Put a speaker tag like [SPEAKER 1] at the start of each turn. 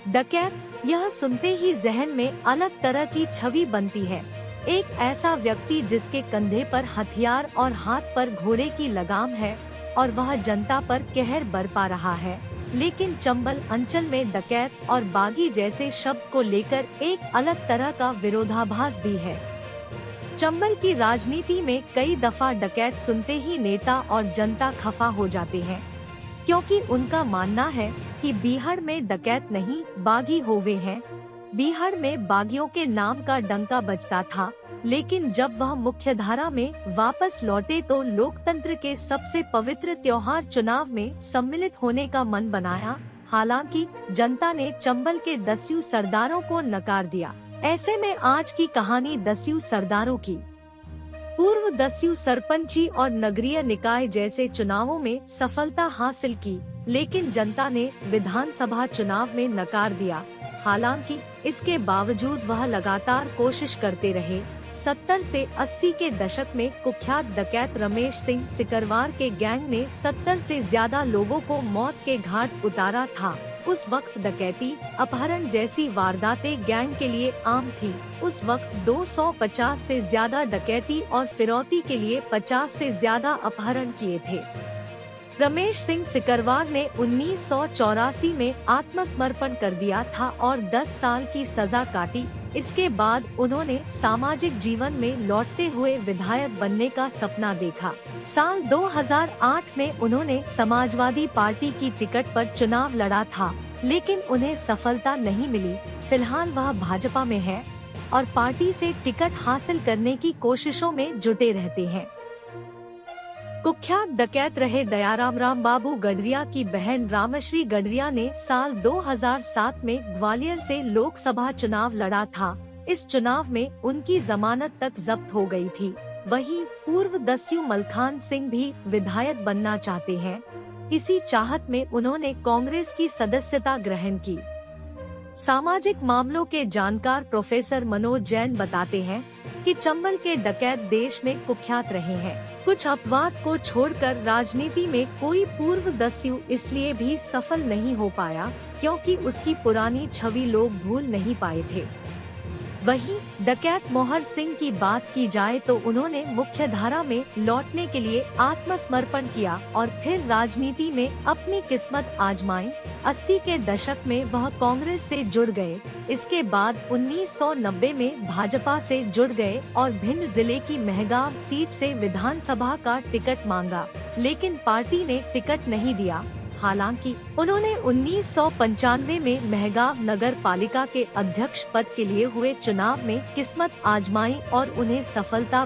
[SPEAKER 1] डकैत, यह सुनते ही जहन में अलग तरह की छवि बनती है। एक ऐसा व्यक्ति जिसके कंधे पर हथियार और हाथ पर घोड़े की लगाम है और वह जनता पर कहर बरपा रहा है। लेकिन चंबल अंचल में डकैत और बागी जैसे शब्द को लेकर एक अलग तरह का विरोधाभास भी है। चंबल की राजनीति में कई दफा डकैत सुनते ही नेता और जनता खफा हो जाते हैं, क्योंकि उनका मानना है कि बिहार में डकैत नहीं बागी होवे हैं। बिहार में बागियों के नाम का डंका बजता था, लेकिन जब वह मुख्यधारा में वापस लौटे तो लोकतंत्र के सबसे पवित्र त्योहार चुनाव में सम्मिलित होने का मन बनाया। हालांकि जनता ने चंबल के दस्यु सरदारों को नकार दिया। ऐसे में आज की कहानी दस्यु सरदारों की। पूर्व दस्यु सरपंची और नगरीय निकाय जैसे चुनावों में सफलता हासिल की, लेकिन जनता ने विधानसभा चुनाव में नकार दिया। हालांकि इसके बावजूद वह लगातार कोशिश करते रहे। 70 से 80 के दशक में कुख्यात डकैत रमेश सिंह सिकरवार के गैंग ने 70 से ज्यादा लोगों को मौत के घाट उतारा था। उस वक्त डकैती, अपहरण जैसी वारदातें गैंग के लिए आम थी। उस वक्त 250 से ज्यादा डकैती और फिरौती के लिए 50 से ज्यादा अपहरण किए थे। रमेश सिंह सिकरवार ने 1984 में आत्मसमर्पण कर दिया था और 10 साल की सजा काटी। इसके बाद उन्होंने सामाजिक जीवन में लौटते हुए विधायक बनने का सपना देखा। साल 2008 में उन्होंने समाजवादी पार्टी की टिकट पर चुनाव लड़ा था, लेकिन उन्हें सफलता नहीं मिली। फिलहाल वह भाजपा में है और पार्टी से टिकट हासिल करने की कोशिशों में जुटे रहते हैं। कुख्यात डकैत रहे दयाराम राम बाबू गडरिया की बहन रामश्री गडरिया ने साल 2007 में ग्वालियर से लोकसभा चुनाव लड़ा था। इस चुनाव में उनकी जमानत तक जब्त हो गई थी। वहीं पूर्व दस्यु मलखान सिंह भी विधायक बनना चाहते हैं। इसी चाहत में उन्होंने कांग्रेस की सदस्यता ग्रहण की। सामाजिक मामलों के जानकार प्रोफेसर मनोज जैन बताते हैं कि चंबल के डकैत देश में कुख्यात रहे हैं। कुछ अपवाद को छोड़कर राजनीति में कोई पूर्व दस्यु इसलिए भी सफल नहीं हो पाया क्योंकि उसकी पुरानी छवि लोग भूल नहीं पाए थे। वहीं डकैत मोहर सिंह की बात की जाए तो उन्होंने मुख्यधारा में लौटने के लिए आत्मसमर्पण किया और फिर राजनीति में अपनी किस्मत आजमाई। 80 के दशक में वह कांग्रेस से जुड़ गए। इसके बाद 1990 में भाजपा से जुड़ गए और भिंड जिले की महगांव सीट से विधानसभा का टिकट मांगा, लेकिन पार्टी ने टिकट नहीं दिया। हालांकि उन्होंने 1995 में महगांव नगर पालिका के अध्यक्ष पद के लिए हुए चुनाव में किस्मत आजमाई और उन्हें सफलता